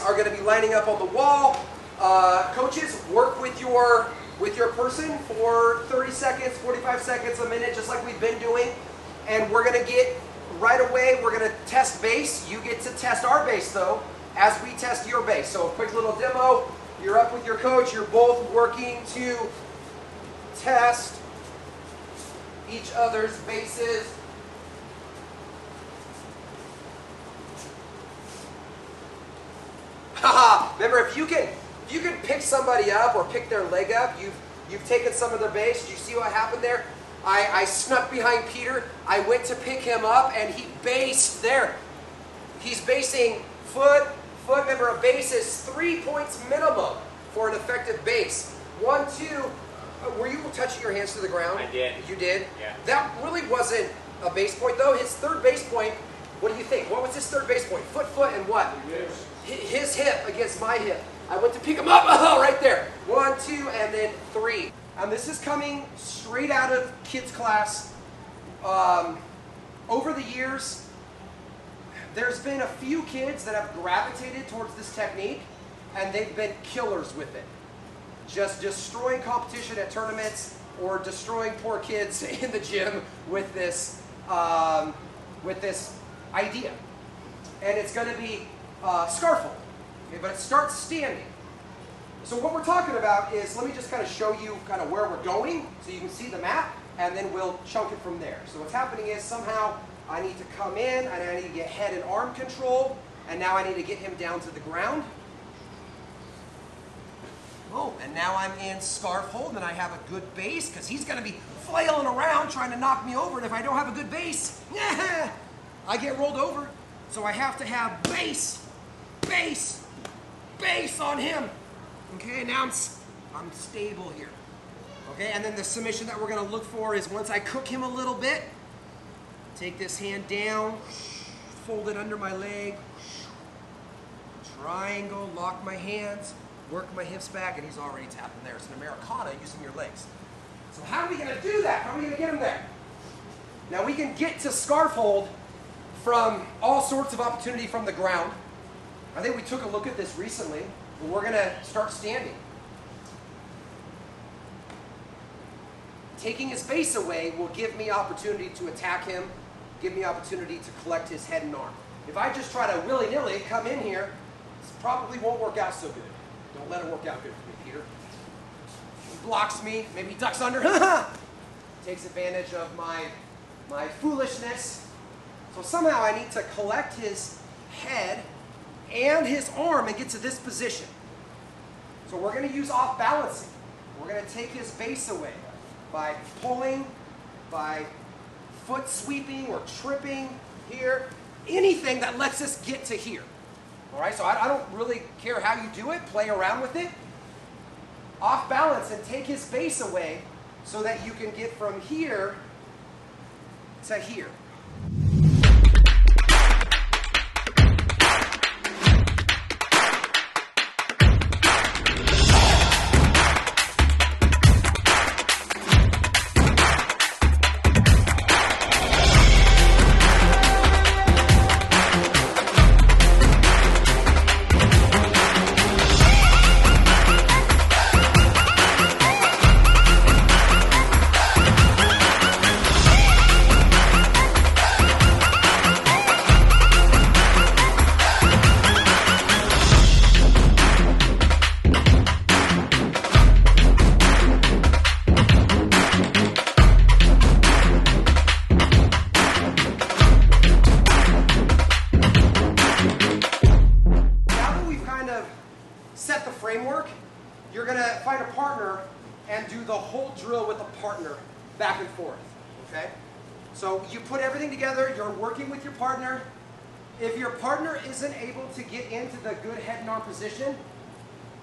are going to be lining up on the wall. Coaches, work with your person for 30 seconds, 45 seconds, a minute, just like we've been doing. And we're going to get right away, we're going to test base. You get to test our base, though, as we test your base. So a quick little demo. You're up with your coach. You're both working to test each other's bases. Remember, if you can pick somebody up or pick their leg up, you've taken some of their base. Did you see what happened there? I snuck behind Peter. I went to pick him up, and he based there. He's basing foot. Remember, a base is 3 points minimum for an effective base. 1, 2. Were you touching your hands to the ground? I did. You did? Yeah. That really wasn't a base point, though. His third base point, what do you think? What was his third base point? Foot, and what? Yes. His hip against my hip. I went to pick him up. Oh, right there. 1, 2, and then 3. This is coming straight out of kids' class. Over the years, there's been a few kids that have gravitated towards this technique, and they've been killers with it. Just destroying competition at tournaments or destroying poor kids in the gym with this idea. And it's going to be scarf hold, okay, but it starts standing. So what we're talking about is, let me just kind of show you kind of where we're going so you can see the map, and then we'll chunk it from there. So what's happening is somehow I need to come in, and I need to get head and arm control, and now I need to get him down to the ground. Oh, and now I'm in scarf hold, and I have a good base, because he's going to be flailing around trying to knock me over, and if I don't have a good base, I get rolled over. So I have to have base on him. Okay, now I'm stable here. Okay, and then the submission that we're going to look for is once I cook him a little bit, take this hand down, fold it under my leg, triangle, lock my hands, work my hips back, and he's already tapping there. It's an Americana using your legs. So how are we going to do that? How are we going to get him there? Now we can get to scarf hold from all sorts of opportunity from the ground. I think we took a look at this recently, but we're going to start standing. Taking his base away will give me opportunity to attack him, give me opportunity to collect his head and arm. If I just try to willy-nilly come in here, this probably won't work out so good. Don't let it work out good for me, Peter. He blocks me, maybe he ducks under, takes advantage of my foolishness. So somehow I need to collect his head and his arm and get to this position. So we're going to use off balancing. We're going to take his base away by pulling, by foot sweeping or tripping here, anything that lets us get to here. All right, so I don't really care how you do it. Play around with it. Off balance and take his base away so that you can get from here to here. Set the framework, you're going to find a partner and do the whole drill with a partner back and forth, okay? So you put everything together, you're working with your partner. If your partner isn't able to get into the good head and arm position,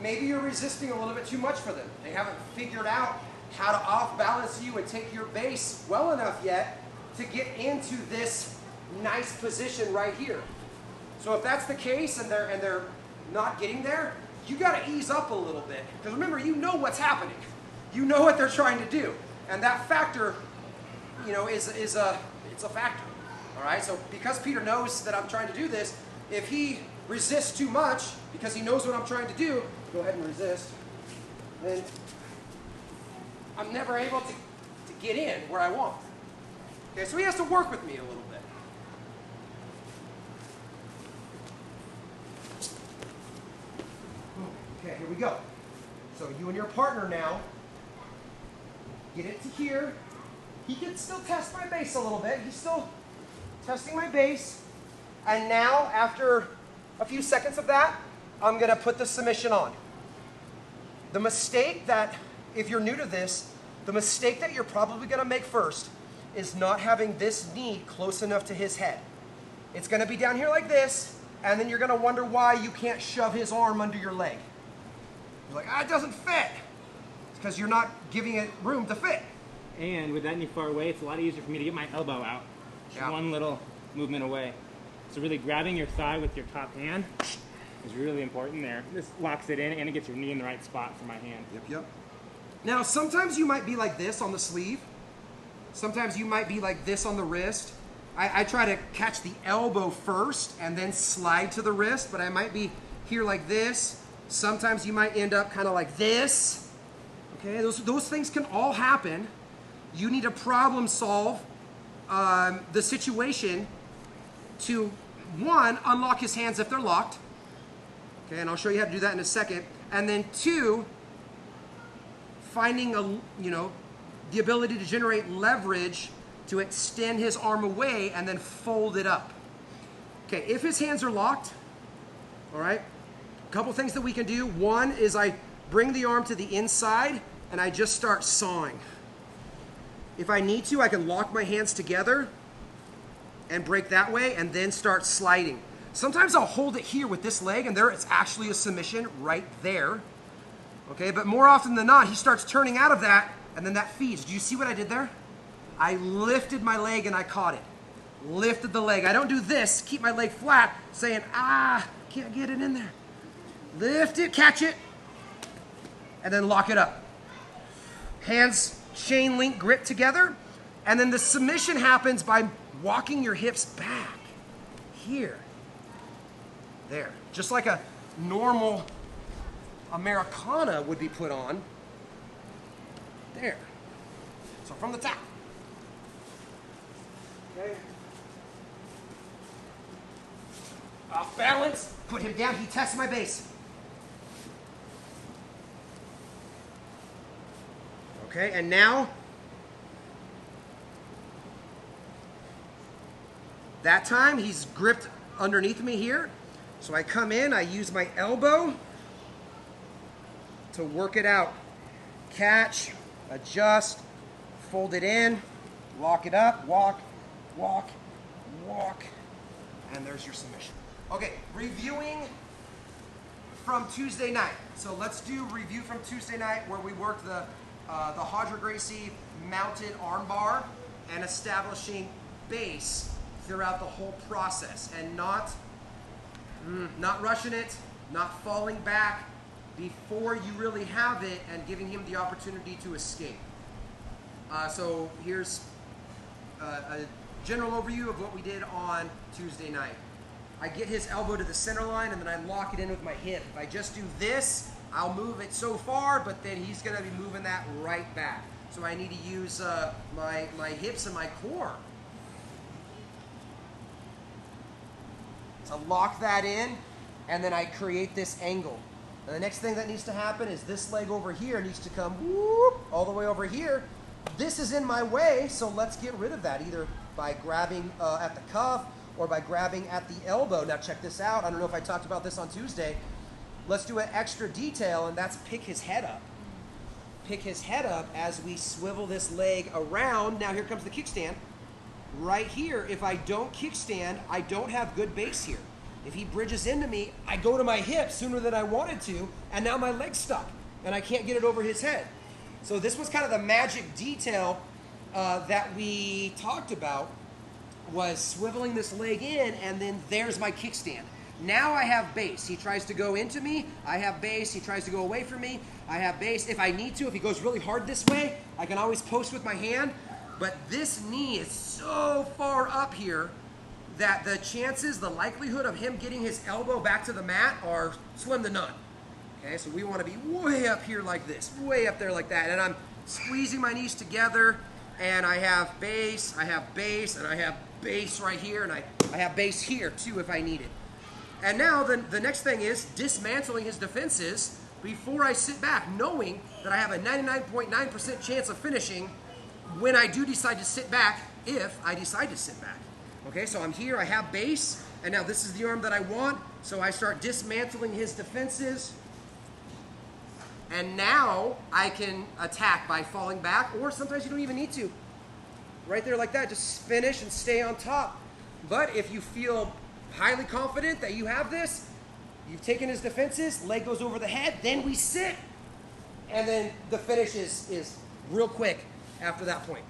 maybe you're resisting a little bit too much for them. They haven't figured out how to off balance you and take your base well enough yet to get into this nice position right here. So if that's the case and they're not getting there, you got to ease up a little bit. Because remember, you know what's happening. You know what they're trying to do. And that factor, you know, it's a factor. All right? So because Peter knows that I'm trying to do this, if he resist too much because he knows what I'm trying to do, go ahead and resist, then I'm never able to get in where I want. Okay, so he has to work with me a little bit. Okay, here we go. So you and your partner now, get it to here. He can still test my base a little bit. He's still testing my base. And now, after a few seconds of that, I'm going to put the submission on. The mistake that, if you're new to this, the mistake that you're probably going to make first is not having this knee close enough to his head. It's going to be down here like this, and then you're going to wonder why you can't shove his arm under your leg. You're like, it doesn't fit. It's because you're not giving it room to fit. And with that knee far away, it's a lot easier for me to get my elbow out. Just one little movement away. So really grabbing your thigh with your top hand is really important there. This locks it in and it gets your knee in the right spot for my hand. Yep. Now, sometimes you might be like this on the sleeve. Sometimes you might be like this on the wrist. I try to catch the elbow first and then slide to the wrist, but I might be here like this. Sometimes you might end up kind of like this. Okay, those things can all happen. You need to problem solve the situation to, one, unlock his hands if they're locked. Okay, and I'll show you how to do that in a second. And then two, finding the ability to generate leverage to extend his arm away and then fold it up. Okay, if his hands are locked, all right, a couple things that we can do. One is I bring the arm to the inside and I just start sawing. If I need to, I can lock my hands together and break that way and then start sliding. Sometimes I'll hold it here with this leg and there it's actually a submission right there. Okay, but more often than not, he starts turning out of that and then that feeds. Do you see what I did there? I lifted my leg and I caught it. Lifted the leg. I don't do this, keep my leg flat, saying, can't get it in there. Lift it, catch it, and then lock it up. Hands chain link grip together, and then the submission happens by walking your hips back. Here. There. Just like a normal Americana would be put on. There. So from the top. Okay. Off balance. Put him down. He tests my base. Okay, and now that time he's gripped underneath me here. So I come in, I use my elbow to work it out. Catch, adjust, fold it in, lock it up, walk, walk, walk, and there's your submission. Okay, reviewing from Tuesday night. So let's do review from Tuesday night where we worked the Roger Gracie mounted arm bar and establishing base throughout the whole process and not rushing it, not falling back before you really have it and giving him the opportunity to escape. So here's a general overview of what we did on Tuesday night. I get his elbow to the center line and then I lock it in with my hip. If I just do this, I'll move it so far, but then he's going to be moving that right back. So I need to use my hips and my core to lock that in, and then I create this angle. And the next thing that needs to happen is this leg over here needs to come whoop, all the way over here. This is in my way, so let's get rid of that, either by grabbing at the cuff or by grabbing at the elbow. Now check this out. I don't know if I talked about this on Tuesday. Let's do an extra detail, and that's pick his head up. Pick his head up as we swivel this leg around. Now here comes the kickstand. Right here, if I don't kickstand, I don't have good base here. If he bridges into me, I go to my hip sooner than I wanted to, and now my leg's stuck, and I can't get it over his head. So this was kind of the magic detail that we talked about, was swiveling this leg in, and then there's my kickstand. Now I have base. He tries to go into me, I have base. He tries to go away from me, I have base. If I need to, if he goes really hard this way, I can always post with my hand. But this knee is so far up here that the chances, the likelihood of him getting his elbow back to the mat are slim to none. Okay, so we want to be way up here like this, way up there like that. And I'm squeezing my knees together, and I have base, and I have base right here, and I have base here too if I need it. And now the next thing is dismantling his defenses before I sit back, knowing that I have a 99.9% chance of finishing when I do decide to sit back, if I decide to sit back. Okay, so I'm here, I have base, and now this is the arm that I want, so I start dismantling his defenses. And now I can attack by falling back, or sometimes you don't even need to. Right there like that, just finish and stay on top. But if you feel highly confident that you have this, you've taken his defenses, leg goes over the head, then we sit. And then the finish is real quick after that point.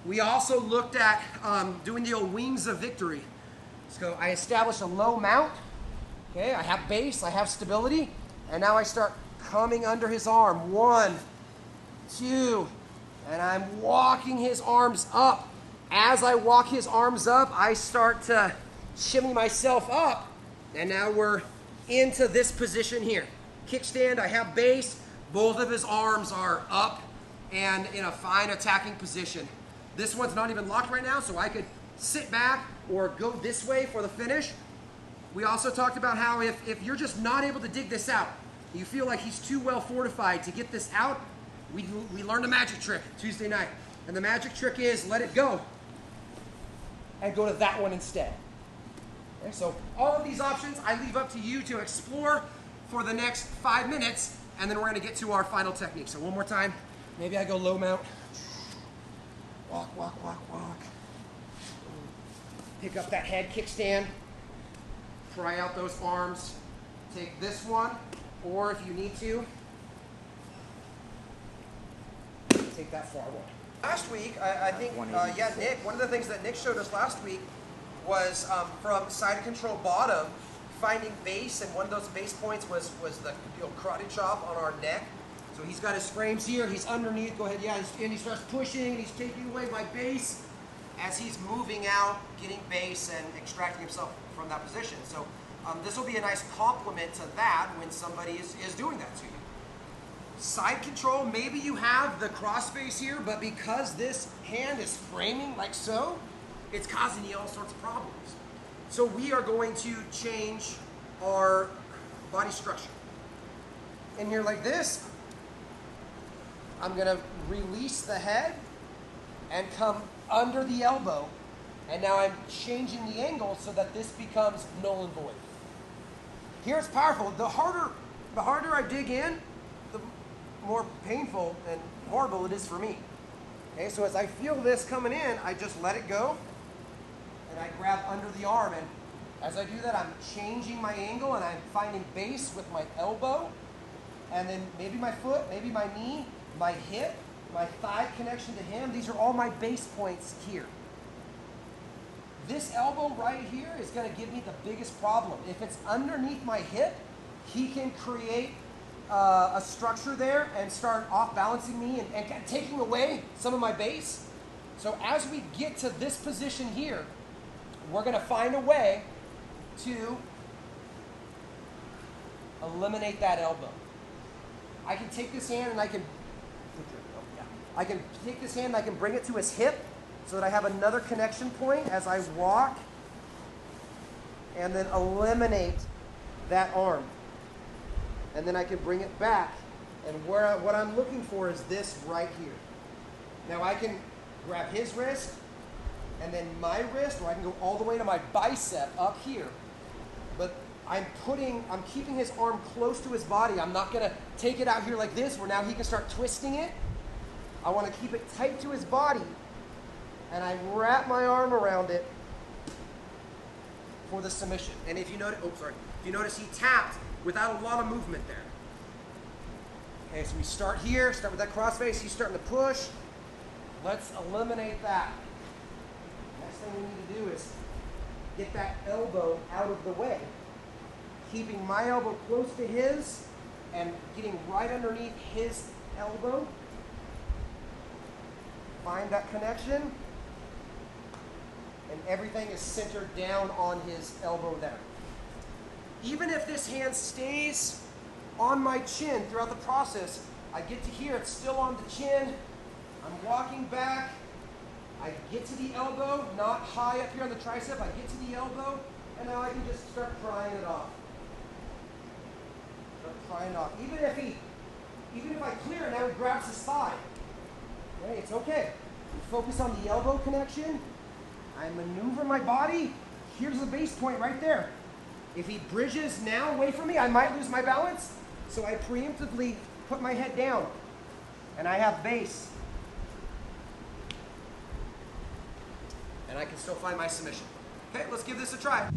We also looked at doing the old wings of victory. So I established a low mount. Okay, I have base, I have stability, and now I start coming under his arm. 1, 2, and I'm walking his arms up. As I walk his arms up, I start to shimmy myself up, and now we're into this position here. Kickstand, I have base, both of his arms are up and in a fine attacking position. This one's not even locked right now, so I could sit back or go this way for the finish. We also talked about how if you're just not able to dig this out, you feel like he's too well fortified to get this out, we learned a magic trick Tuesday night. And the magic trick is let it go and go to that one instead. Okay, so all of these options I leave up to you to explore for the next 5 minutes, and then we're going to get to our final technique. So one more time, maybe I go low mount. Walk, walk, walk, walk. Pick up that head kickstand. Pry out those arms. Take this one, or if you need to, take that far one. Last week, I think, Nick, one of the things that Nick showed us last week was from side control bottom, finding base, and one of those base points was the karate chop on our neck. So he's got his frames here, he's underneath, go ahead, yeah, and he starts pushing, and he's taking away my base as he's moving out, getting base, and extracting himself from that position. So this will be a nice complement to that when somebody is doing that to you. Side control, maybe you have the cross face here, but because this hand is framing like so, it's causing you all sorts of problems. So we are going to change our body structure. In here like this, I'm going to release the head and come under the elbow, and now I'm changing the angle so that this becomes null and void. Here it's powerful. The harder I dig in, the more painful and horrible it is for me. Okay, so as I feel this coming in, I just let it go, and I grab under the arm, and as I do that, I'm changing my angle, and I'm finding base with my elbow, and then maybe my foot, maybe my knee, my hip, my thigh connection to him. These are all my base points here. This elbow right here is going to give me the biggest problem. If it's underneath my hip, he can create a structure there and start off-balancing me and taking away some of my base. So as we get to this position here, we're going to find a way to eliminate that elbow. I can take this hand and I can take this hand and I can bring it to his hip so that I have another connection point as I walk, and then eliminate that arm. And then I can bring it back. And what I'm looking for is this right here. Now I can grab his wrist and then my wrist, or I can go all the way to my bicep up here. But I'm keeping his arm close to his body. I'm not going to take it out here like this where now he can start twisting it. I want to keep it tight to his body, and I wrap my arm around it for the submission. And if you notice, he tapped without a lot of movement there. Okay, so we start here, start with that cross face. He's starting to push. Let's eliminate that. Next thing we need to do is get that elbow out of the way, keeping my elbow close to his and getting right underneath his elbow. Find that connection. and everything is centered down on his elbow there. Even if this hand stays on my chin throughout the process, I get to here, it's still on the chin. I'm walking back. I get to the elbow, not high up here on the tricep. I get to the elbow, and now I can just start prying it off. Start prying it off. Even if I clear, now he grabs his thigh. Okay, it's okay. We focus on the elbow connection. I maneuver my body. Here's the base point right there. If he bridges now away from me, I might lose my balance. So I preemptively put my head down, and I have base. And I can still find my submission. Okay, let's give this a try.